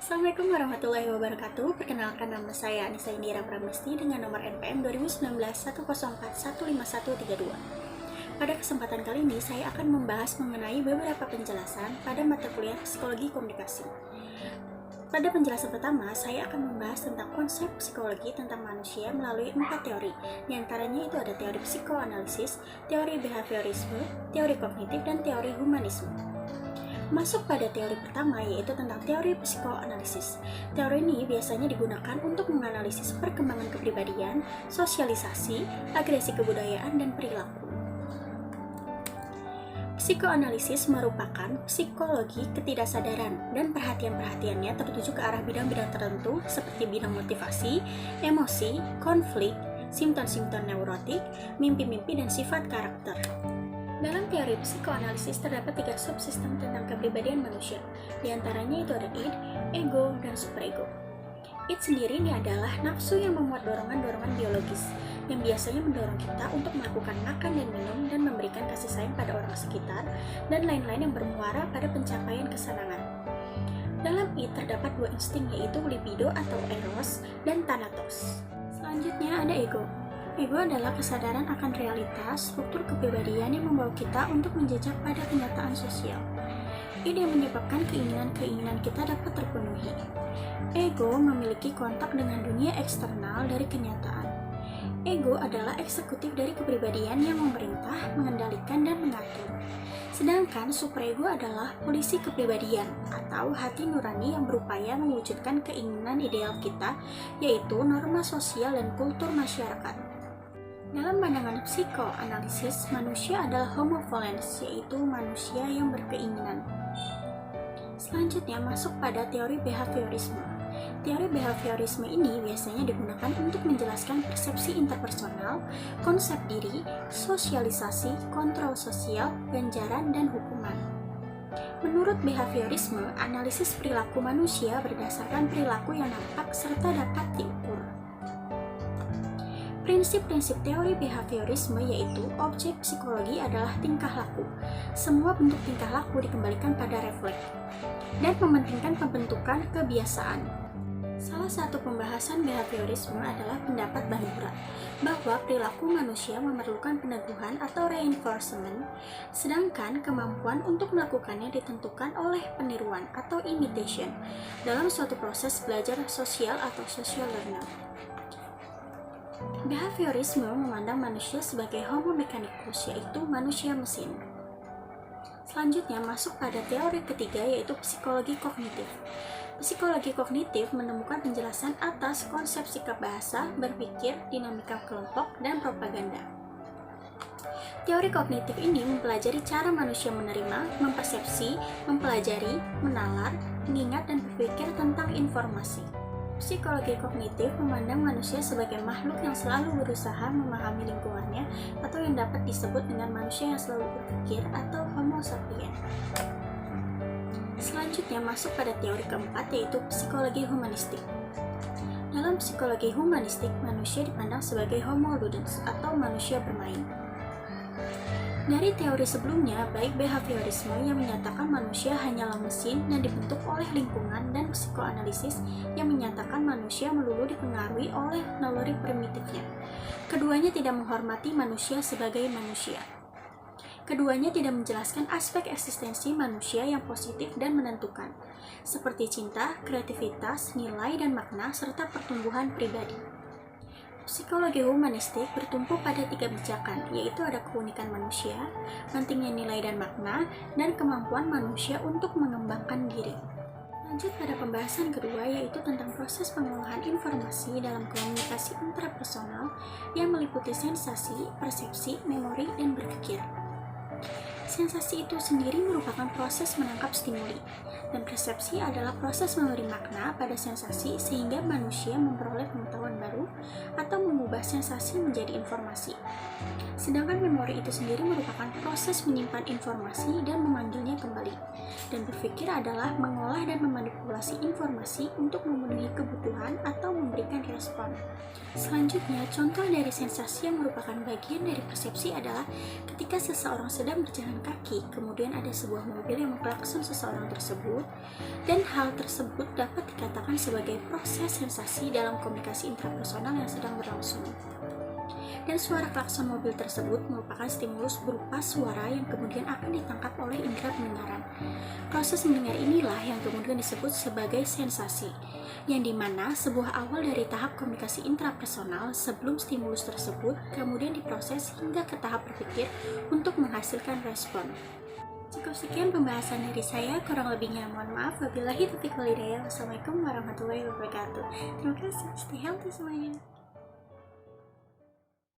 Assalamualaikum warahmatullahi wabarakatuh. Perkenalkan, nama saya Anissa Indira Pramesti dengan nomor NPM 2019 104151132. Pada kesempatan kali ini, saya akan membahas mengenai beberapa penjelasan pada mata kuliah Psikologi Komunikasi. Pada penjelasan pertama, saya akan membahas tentang konsep psikologi tentang manusia melalui 4 teori. Di antaranya itu ada teori psikoanalisis, teori behaviorisme, teori kognitif, dan teori humanisme. Masuk pada teori pertama, yaitu tentang teori psikoanalisis. Teori ini biasanya digunakan untuk menganalisis perkembangan kepribadian, sosialisasi, agresi kebudayaan, dan perilaku. Psikoanalisis merupakan psikologi ketidaksadaran dan perhatian-perhatiannya tertuju ke arah bidang-bidang tertentu seperti bidang motivasi, emosi, konflik, simptom-simptom neurotik, mimpi-mimpi, dan sifat karakter. Dalam teori psikoanalisis terdapat 3 subsistem tentang kepribadian manusia. Di antaranya itu ada id, ego, dan superego. Id sendiri ini adalah nafsu yang memuat dorongan-dorongan biologis yang biasanya mendorong kita untuk melakukan makan dan minum dan memberikan kasih sayang pada orang sekitar dan lain-lain yang bermuara pada pencapaian kesenangan. Dalam id terdapat 2 insting, yaitu libido atau eros dan thanatos. Selanjutnya ada ego. Ego adalah kesadaran akan realitas, struktur kepribadian yang membawa kita untuk menjejak pada kenyataan sosial. Ini yang menyebabkan keinginan-keinginan kita dapat terpenuhi. Ego memiliki kontak dengan dunia eksternal dari kenyataan. Ego adalah eksekutif dari kepribadian yang memerintah, mengendalikan, dan mengatur. Sedangkan superego adalah polisi kepribadian atau hati nurani yang berupaya mewujudkan keinginan ideal kita, yaitu norma sosial dan kultur masyarakat. Dalam pandangan psikoanalisis, manusia adalah homo volens, yaitu manusia yang berkeinginan. Selanjutnya masuk pada teori behaviorisme. Teori behaviorisme ini biasanya digunakan untuk menjelaskan persepsi interpersonal, konsep diri, sosialisasi, kontrol sosial, ganjaran, dan hukuman. Menurut behaviorisme, analisis perilaku manusia berdasarkan perilaku yang nampak serta dapat diukur. Prinsip-prinsip teori behaviorisme yaitu objek psikologi adalah tingkah laku. Semua bentuk tingkah laku dikembalikan pada refleks dan mementingkan pembentukan kebiasaan. Salah satu pembahasan behaviorisme adalah pendapat Bandura bahwa perilaku manusia memerlukan peneguhan atau reinforcement, sedangkan kemampuan untuk melakukannya ditentukan oleh peniruan atau imitation dalam suatu proses belajar sosial atau social learner. Behaviorisme memandang manusia sebagai homo mechanicus, yaitu manusia mesin. Selanjutnya masuk pada teori ketiga, yaitu psikologi kognitif. Psikologi kognitif menemukan penjelasan atas konsep sikap bahasa, berpikir, dinamika kelompok, dan propaganda. Teori kognitif ini mempelajari cara manusia menerima, mempersepsi, mempelajari, menalar, mengingat, dan berpikir tentang informasi. Psikologi kognitif memandang manusia sebagai makhluk yang selalu berusaha memahami lingkungannya atau yang dapat disebut dengan manusia yang selalu berpikir atau homo sapiens. Selanjutnya masuk pada teori keempat, yaitu psikologi humanistik. Dalam psikologi humanistik, manusia dipandang sebagai homo ludens atau manusia bermain. Dari teori sebelumnya, baik behaviorisme yang menyatakan manusia hanyalah mesin dan dibentuk oleh lingkungan dan psikoanalisis yang menyatakan manusia melulu dipengaruhi oleh naluri primitifnya. Keduanya tidak menghormati manusia sebagai manusia. Keduanya tidak menjelaskan aspek eksistensi manusia yang positif dan menentukan, seperti cinta, kreativitas, nilai dan makna, serta pertumbuhan pribadi. Psikologi humanistik bertumpu pada 3 pijakan, yaitu ada keunikan manusia, pentingnya nilai dan makna, dan kemampuan manusia untuk mengembangkan diri. Lanjut pada pembahasan kedua, yaitu tentang proses pengolahan informasi dalam komunikasi intrapersonal yang meliputi sensasi, persepsi, memori, dan berpikir. Sensasi itu sendiri merupakan proses menangkap stimuli, dan persepsi adalah proses memberi makna pada sensasi sehingga manusia memperoleh pengetahuan baru atau mengubah sensasi menjadi informasi. Sedangkan memori itu sendiri merupakan proses menyimpan informasi dan memanggilnya kembali, dan berpikir adalah mengolah dan memanipulasi informasi untuk memenuhi kebutuhan atau memberikan respon. Selanjutnya, contoh dari sensasi yang merupakan bagian dari persepsi adalah ketika seseorang sedang berjalan kaki, kemudian ada sebuah mobil yang mengklakson seseorang tersebut, dan hal tersebut dapat dikatakan sebagai proses sensasi dalam komunikasi intrapersonal yang sedang berlangsung. Dan suara klakson mobil tersebut merupakan stimulus berupa suara yang kemudian akan ditangkap oleh indera pendengaran. Proses mendengar inilah yang kemudian disebut sebagai sensasi, yang dimana sebuah awal dari tahap komunikasi intrapersonal sebelum stimulus tersebut kemudian diproses hingga ke tahap berpikir untuk menghasilkan respon. Cukup sekian pembahasan dari saya, kurang lebihnya mohon maaf. Wabillahi taufiq wal hidayah. Wassalamualaikum warahmatullahi wabarakatuh. Terima kasih, stay healthy semuanya.